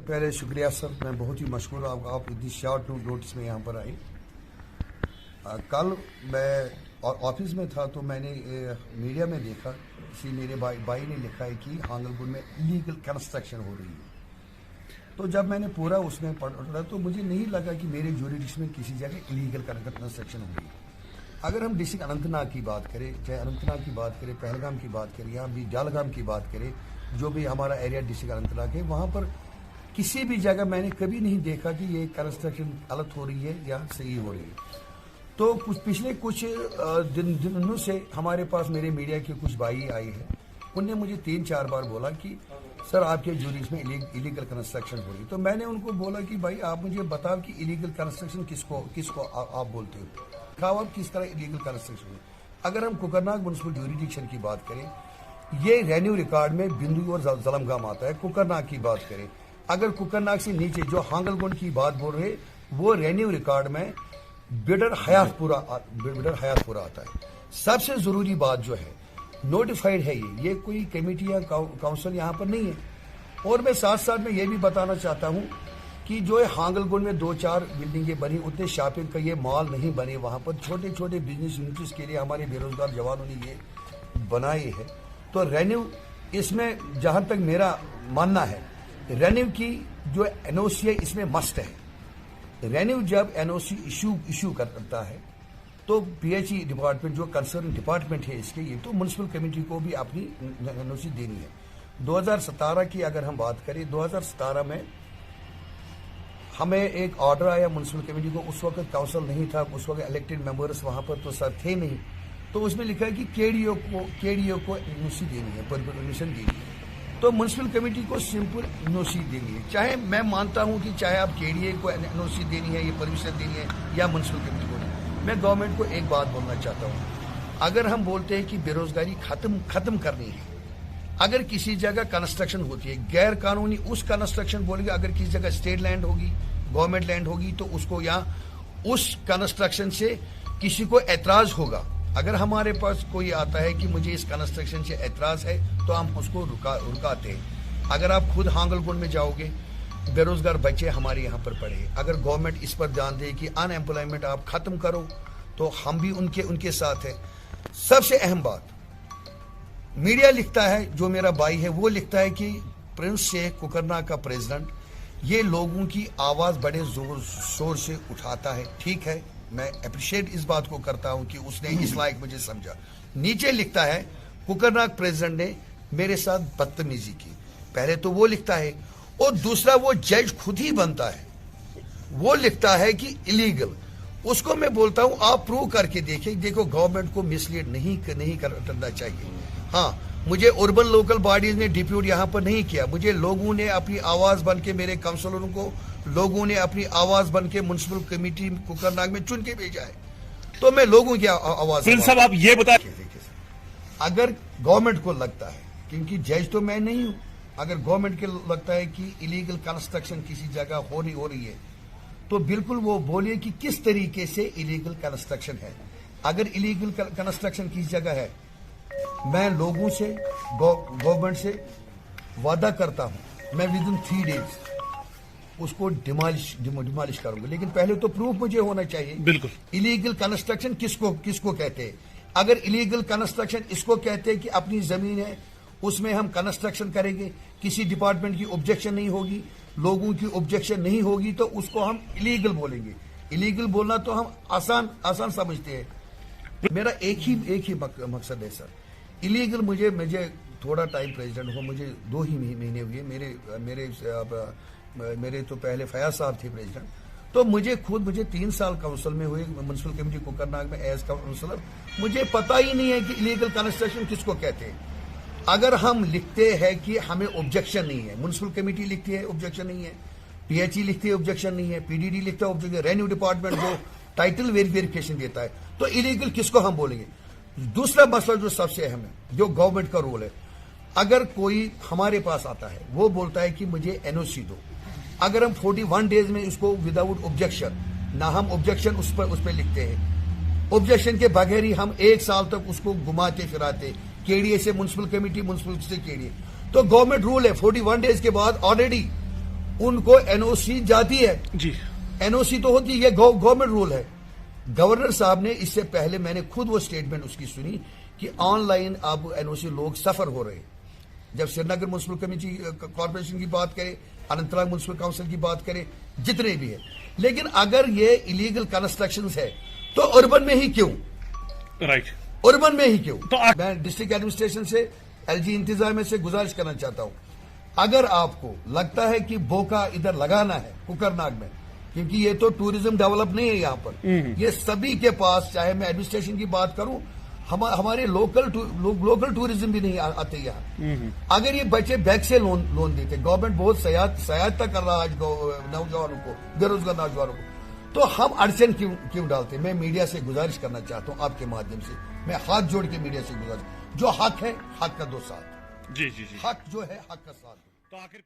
पहले शुक्रिया सर, मैं बहुत ही मशहूर आप इतनी शॉर्ट नोटिस में यहाँ पर आए। कल मैं ऑफिस में था तो मैंने मीडिया में देखा, किसी मेरे भाई ने लिखा है कि हांगलगुन में इलीगल कंस्ट्रक्शन हो रही है। तो जब मैंने पूरा उसमें पढ़ा तो मुझे नहीं लगा कि मेरे ज्यूरिडिक्शन में किसी जगह इलीगल कंस्ट्रक्शन हो रही है। अगर हम डिस्ट्रिक्ट अनंतनाग की बात करें, चाहे अनंतनाग की बात करें, पहलगाम की बात करें, या भी डालगाम की बात करें, जो भी हमारा एरिया डिस्ट्रिक्ट अनंतनाग है, वहाँ पर किसी भी जगह मैंने कभी नहीं देखा कि ये कंस्ट्रक्शन गलत हो रही है या सही हो रही है। तो पिछले कुछ दिनों से हमारे पास मेरे मीडिया के कुछ भाई आए हैं, उनने मुझे 3-4 बार बोला कि सर आपके ज्यूरिडिक्शन में इलीगल कंस्ट्रक्शन हो रही है। तो मैंने उनको बोला कि भाई आप मुझे बताओ कि इलीगल कंस्ट्रक्शन किसको आप बोलते हो, खाओ आप किस तरह इलीगल कंस्ट्रक्शन है। अगर हम कुकरनाग म्युनिसिपल ज्यूरिडिक्शन की बात करें, ये रेन्यू रिकॉर्ड में बिंदु और जलमगाम आता है। कुकरनाग की बात करें, अगर कुकरनाग से नीचे जो हांगलगुन की बात बोल रहे, वो रेन्यू रिकॉर्ड में बिडर हयातपुरा आता है। सबसे जरूरी बात जो है, नोटिफाइड है ये कोई कमेटी या काउंसिल यहाँ पर नहीं है। और मैं साथ साथ में ये भी बताना चाहता हूँ कि जो है हांगलगुन में 2-4 बिल्डिंगें बनी, उतने शॉपिंग का ये मॉल नहीं बने। वहाँ पर छोटे छोटे बिजनेस यूनिट्स के लिए हमारे बेरोजगार जवानों ने ये बनाए है। तो रेन्यू इसमें जहाँ तक मेरा मानना है, रेन्यू की जो एनओसी है इसमें मस्ट है। रेन्यू जब एनओसी इशू करता है तो पीएचई डिपार्टमेंट जो कंसर्न डिपार्टमेंट है इसके, ये तो म्युनिसिपल कमेटी को भी अपनी एनओसी देनी है। 2017 की अगर हम बात करें, 2017 में हमें एक ऑर्डर आया म्युनिसिपल कमेटी को। उस वक्त काउंसिल नहीं था, उस वक्त इलेक्टेड मेंबर्स वहां पर तो सर थे नहीं। तो उसमें लिखा है कि केडीओ को एनओसी देनी है, परमिशन देनी है। तो म्युनिसिपल कमेटी को सिंपल एनओसी देनी है। चाहे मैं मानता हूं कि चाहे आप केडीए को एनओसी देनी है, ये परमिशन देनी है, या म्युनिसिपल कमेटी को। मैं गवर्नमेंट को एक बात बोलना चाहता हूं, अगर हम बोलते हैं कि बेरोजगारी खत्म करनी है, अगर किसी जगह कंस्ट्रक्शन होती है गैर कानूनी, उस कंस्ट्रक्शन बोलेंगे, अगर किसी जगह स्टेट लैंड होगी, गवर्नमेंट लैंड होगी, तो उसको यहाँ उस कंस्ट्रक्शन से किसी को एतराज होगा। अगर हमारे पास कोई आता है कि मुझे इस कंस्ट्रक्शन से एतराज है, तो हम उसको रुकाते हैं। अगर आप खुद हांगलगुन में जाओगे, बेरोजगार बच्चे हमारे यहाँ पर पढ़े। अगर गवर्नमेंट इस पर ध्यान दे कि अनएम्प्लॉयमेंट आप खत्म करो, तो हम भी उनके साथ है। सबसे अहम बात, मीडिया लिखता है, जो मेरा भाई है वो लिखता है कि प्रिंस शेख कुकरनाग का प्रेसिडेंट ये लोगों की आवाज बड़े जोर शोर से उठाता है। ठीक है, मैं अप्रिशिएट इस बात को करता हूं कि उसने इस लायक मुझे समझा। नीचे लिखता है कुकरनाग प्रेसिडेंट ने मेरे साथ बदतमीजी की, पहले तो वो लिखता है। और दूसरा, वो जज खुद ही बनता है, वो लिखता है कि इलीगल। उसको मैं बोलता हूं आप प्रूव करके देखो गवर्नमेंट को मिसलीड नहीं करना चाहिए। हाँ, मुझे अर्बन लोकल बॉडीज ने डिप्यूट यहाँ पर नहीं किया, मुझे लोगों ने अपनी आवाज बन के, मेरे काउंसिलरों को लोगों ने अपनी आवाज बन के म्युनिसिपल कमेटी कुकरनाग में चुन के भेजा है। तो मैं लोगों की आवाज साहब आप ये बताइए, अगर गवर्नमेंट को लगता है, क्योंकि जज तो मैं नहीं हूं, अगर गवर्नमेंट को लगता है कि इलीगल कंस्ट्रक्शन किसी जगह हो रही है, तो बिल्कुल वो बोलिए कि किस तरीके से इलीगल कंस्ट्रक्शन है। अगर इलीगल कंस्ट्रक्शन किसी जगह है, मैं लोगों से, गवर्नमेंट से वादा करता हूं, मैं विद इन 3 डेज उसको डिमोलिश करूंगा। लेकिन पहले तो प्रूफ मुझे होना चाहिए। बिल्कुल, इलीगल कंस्ट्रक्शन किसको कहते हैं। अगर इलीगल कंस्ट्रक्शन इसको कहते हैं कि अपनी जमीन है, उसमें हम कंस्ट्रक्शन करेंगे, किसी डिपार्टमेंट की ऑब्जेक्शन नहीं होगी, लोगों की ऑब्जेक्शन नहीं होगी, तो उसको हम इलीगल बोलेंगे। इलीगल बोलना तो हम आसान समझते हैं। मेरा एक ही मकसद है सर, इलीगल। मुझे थोड़ा टाइम प्रेसिडेंट हो, मुझे 2 ही महीने हुए। मेरे तो पहले फयाज साहब थे प्रेसिडेंट। तो मुझे 3 साल काउंसिल में हुए, म्युनिसिपल कमेटी कुकरनाग में एज काउंसिलर। मुझे पता ही नहीं है कि इलीगल कंस्ट्रक्शन किसको कहते हैं। अगर हम लिखते हैं कि हमें ऑब्जेक्शन नहीं है, म्युनिसिपल कमेटी लिखती है ऑब्जेक्शन नहीं है, पीएचई लिखती है ऑब्जेक्शन नहीं है, पीडीडी लिखता है ऑब्जेक्शन, रेन्यू डिपार्टमेंट जो टाइटल वेरिफिकेशन देता है, तो इलीगल किसको हम बोलेंगे। दूसरा मसला जो सबसे अहम है, जो गवर्नमेंट का रोल है, अगर कोई हमारे पास आता है, वो बोलता है कि मुझे एनओसी दो, अगर हम 41 डेज में उसको विदाउट ऑब्जेक्शन, ना हम ऑब्जेक्शन उस पर लिखते हैं, ऑब्जेक्शन के बगैर ही हम 1 साल तक उसको घुमाते फिराते, केडीए से म्युनिसिपल कमेटी, म्युनिसिपल से केडीए, तो गवर्नमेंट रूल है 41 डेज के बाद ऑलरेडी ان کو NOC جاتی ہے. جی NOC تو ہوتی ہے, یہ گورنمنٹ رول ہے. گورنر صاحب نے اس سے پہلے میں نے خود وہ سٹیٹمنٹ اس کی سنی کہ آن لائن اب NOC لوگ سفر ہو رہے ہیں. جب سری نگر میونسپل کمیٹی کارپوریشن کی بات کرے, اننت ناگ میونسپل کاؤنسل کی بات کرے, جتنے بھی ہیں, لیکن اگر یہ ایلیگل کنسٹرکشنز ہے تو اربن میں ہی کیوں, رائٹ, اربن میں ہی کیوں. تو میں ڈسٹرکٹ ایڈمنسٹریشن سے, LG انتظامیہ سے گزارش کرنا چاہتا ہوں, اگر آپ کو لگتا ہے کہ بوکا ادھر لگانا ہے کوکرناگ میں, کیونکہ یہ تو ٹوریزم ڈیولپ نہیں ہے یہاں پر, یہ سبھی کے پاس, چاہے میں ایڈمنسٹریشن کی بات کروں, ہمارے لوکل ٹوریزم بھی نہیں آتے یہاں. اگر یہ بچے بیک سے لون دیتے, گورنمنٹ بہت سیاحت کر رہا آج نوجوانوں کو, بے روزگار نوجوانوں کو, تو ہم اڑچن کیوں ڈالتے. میں میڈیا سے گزارش کرنا چاہتا ہوں, آپ کے مادھیم سے میں ہاتھ جوڑ کے میڈیا سے گزارش, جو حق ہے حق کا دو ساتھ, جی جی جی, حق جو ہے حق کا ساتھ. تو آخر